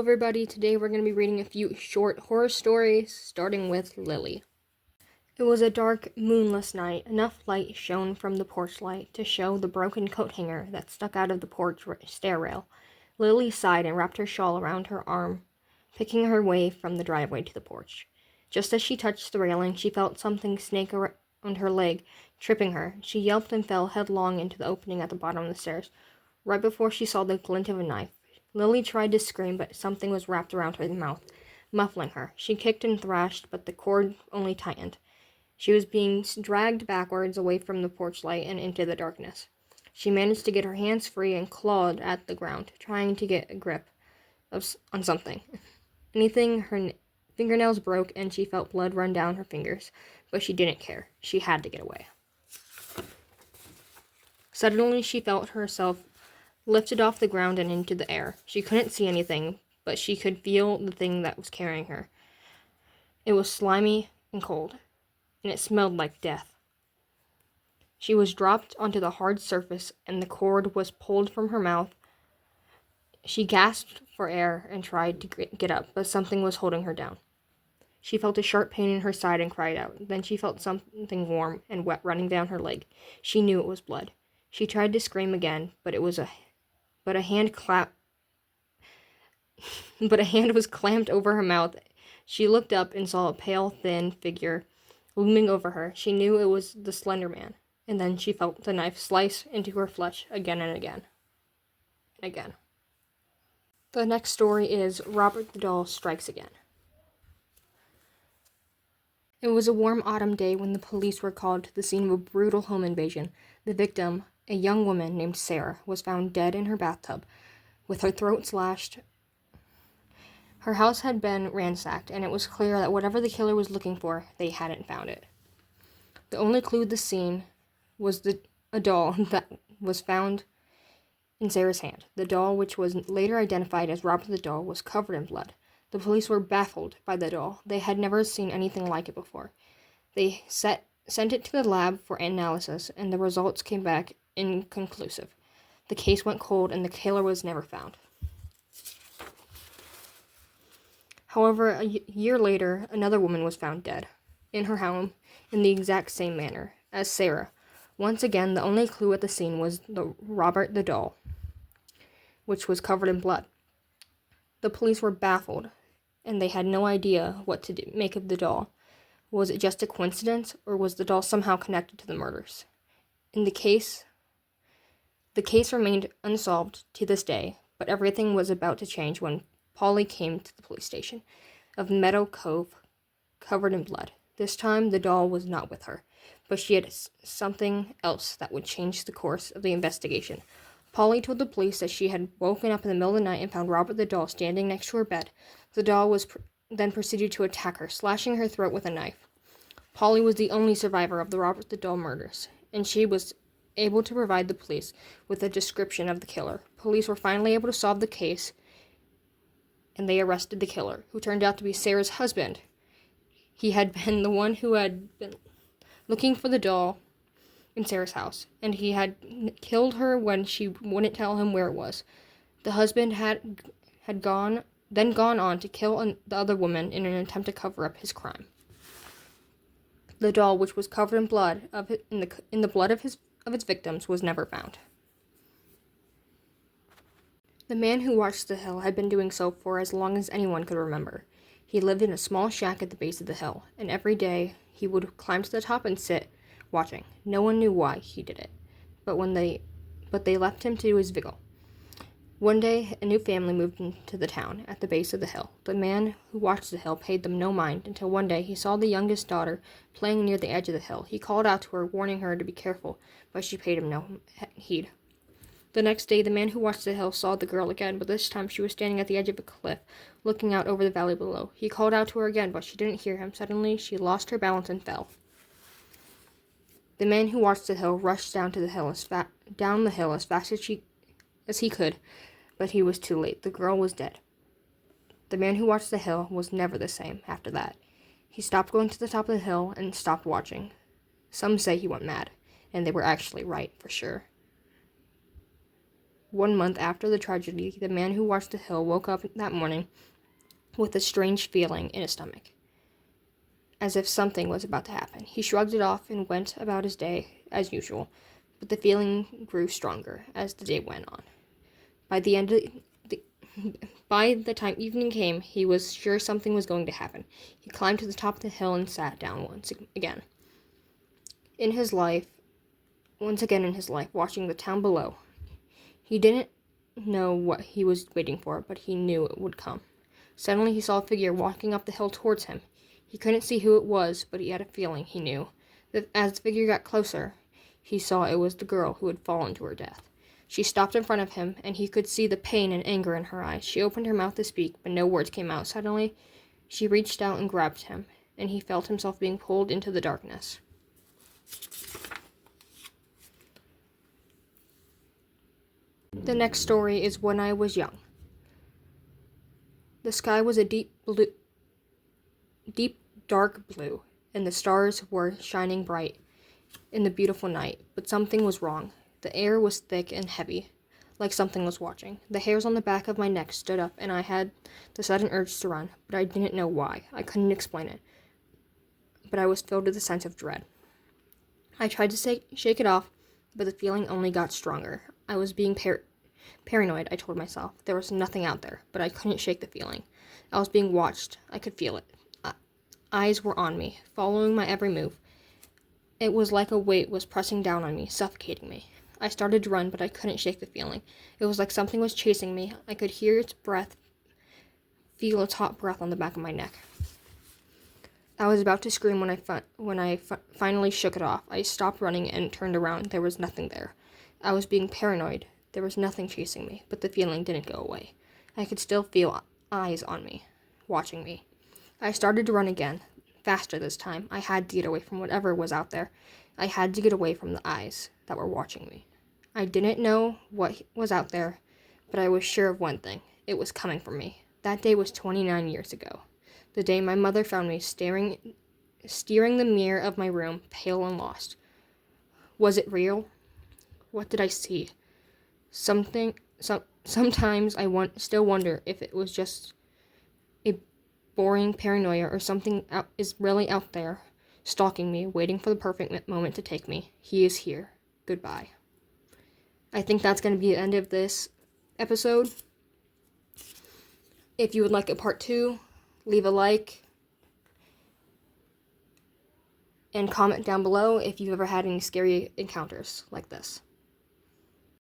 everybody. Today we're going to be reading a few short horror stories, starting with Lily. It was a dark, moonless night. Enough light shone from the porch light to show the broken coat hanger that stuck out of the porch stair rail. Lily sighed and wrapped her shawl around her arm, picking her way from the driveway to the porch. Just as she touched the railing, she felt something snake around her leg, tripping her. She yelped and fell headlong into the opening at the bottom of the stairs, right before she saw the glint of a knife. Lily tried to scream, but something was wrapped around her mouth, muffling her. She kicked and thrashed, but the cord only tightened. She was being dragged backwards away from the porch light and into the darkness. She managed to get her hands free and clawed at the ground, trying to get a grip on something. Her fingernails broke, and she felt blood run down her fingers, but she didn't care. She had to get away. Suddenly, she felt herself lifted off the ground and into the air. She couldn't see anything, but she could feel the thing that was carrying her. It was slimy and cold, and it smelled like death. She was dropped onto the hard surface, and the cord was pulled from her mouth. She gasped for air and tried to get up, but something was holding her down. She felt a sharp pain in her side and cried out. Then she felt something warm and wet running down her leg. She knew it was blood. She tried to scream again, but a hand was clamped over her mouth. She looked up and saw a pale, thin figure looming over her. She knew it was the Slender Man, and then she felt the knife slice into her flesh again and again. The next story is Robert the Doll Strikes Again. It was a warm autumn day when the police were called to the scene of a brutal home invasion. The victim, a young woman named Sarah, was found dead in her bathtub, with her throat slashed. Her house had been ransacked, and it was clear that whatever the killer was looking for, they hadn't found it. The only clue to the scene was a doll that was found in Sarah's hand. The doll, which was later identified as Robert the Doll, was covered in blood. The police were baffled by the doll. They had never seen anything like it before. They sent it to the lab for analysis, and the results came back inconclusive. The case went cold, and the killer was never found. However, a year later, another woman was found dead in her home in the exact same manner as Sarah. Once again, the only clue at the scene was the Robert the Doll, which was covered in blood. The police were baffled, and they had no idea what to make of the doll. Was it just a coincidence, or was the doll somehow connected to the murders? The case remained unsolved to this day, but everything was about to change when Polly came to the police station of Meadow Cove, covered in blood. This time, the doll was not with her, but she had something else that would change the course of the investigation. Polly told the police that she had woken up in the middle of the night and found Robert the Doll standing next to her bed. The doll then proceeded to attack her, slashing her throat with a knife. Polly was the only survivor of the Robert the Doll murders, and she was able to provide the police with a description of the killer. Police were finally able to solve the case, and they arrested the killer, who turned out to be Sarah's husband. He had been the one who had been looking for the doll in Sarah's house, and he had killed her when she wouldn't tell him where it was. The husband had gone on to kill the other woman in an attempt to cover up his crime. The doll, which was covered in blood in the blood of its victims, was never found. The man who watched the hill had been doing so for as long as anyone could remember. He lived in a small shack at the base of the hill, and every day he would climb to the top and sit, watching. No one knew why he did it, but they left him to his vigil. One day, a new family moved into the town at the base of the hill. The man who watched the hill paid them no mind until one day he saw the youngest daughter playing near the edge of the hill. He called out to her, warning her to be careful, but she paid him no heed. The next day, the man who watched the hill saw the girl again, but this time she was standing at the edge of a cliff, looking out over the valley below. He called out to her again, but she didn't hear him. Suddenly, she lost her balance and fell. The man who watched the hill rushed down the hill as fast as he could, but he was too late. The girl was dead. The man who watched the hill was never the same after that. He stopped going to the top of the hill and stopped watching. Some say he went mad, and they were actually right, for sure. 1 month after the tragedy, the man who watched the hill woke up that morning with a strange feeling in his stomach, as if something was about to happen. He shrugged it off and went about his day as usual, but the feeling grew stronger as the day went on. By the end of By the time evening came, he was sure something was going to happen. He climbed to the top of the hill and sat down once again in his life, watching the town below. He didn't know what he was waiting for, but he knew it would come. Suddenly he saw a figure walking up the hill towards him. He couldn't see who it was, but he had a feeling he knew. As the figure got closer, he saw it was the girl who had fallen to her death. She stopped in front of him, and he could see the pain and anger in her eyes. She opened her mouth to speak, but no words came out. Suddenly, she reached out and grabbed him, and he felt himself being pulled into the darkness. The next story is When I Was Young. The sky was a deep, dark blue, and the stars were shining bright in the beautiful night, but something was wrong. The air was thick and heavy, like something was watching. The hairs on the back of my neck stood up, and I had the sudden urge to run, but I didn't know why. I couldn't explain it, but I was filled with a sense of dread. I tried to shake it off, but the feeling only got stronger. I was being paranoid, I told myself. There was nothing out there, but I couldn't shake the feeling. I was being watched. I could feel it. Eyes were on me, following my every move. It was like a weight was pressing down on me, suffocating me. I started to run, but I couldn't shake the feeling. It was like something was chasing me. I could hear its breath, feel its hot breath on the back of my neck. I was about to scream when I finally shook it off. I stopped running and turned around. There was nothing there. I was being paranoid. There was nothing chasing me, but the feeling didn't go away. I could still feel eyes on me, watching me. I started to run again, faster this time. I had to get away from whatever was out there. I had to get away from the eyes that were watching me. I didn't know what was out there, but I was sure of one thing. It was coming for me. That day was 29 years ago. The day my mother found me steering the mirror of my room, pale and lost. Was it real? What did I see? Sometimes I still wonder if it was just a boring paranoia or something is really out there, stalking me, waiting for the perfect moment to take me. He is here. Goodbye. I think that's going to be the end of this episode. If you would like a part 2, leave a like and comment down below if you've ever had any scary encounters like this.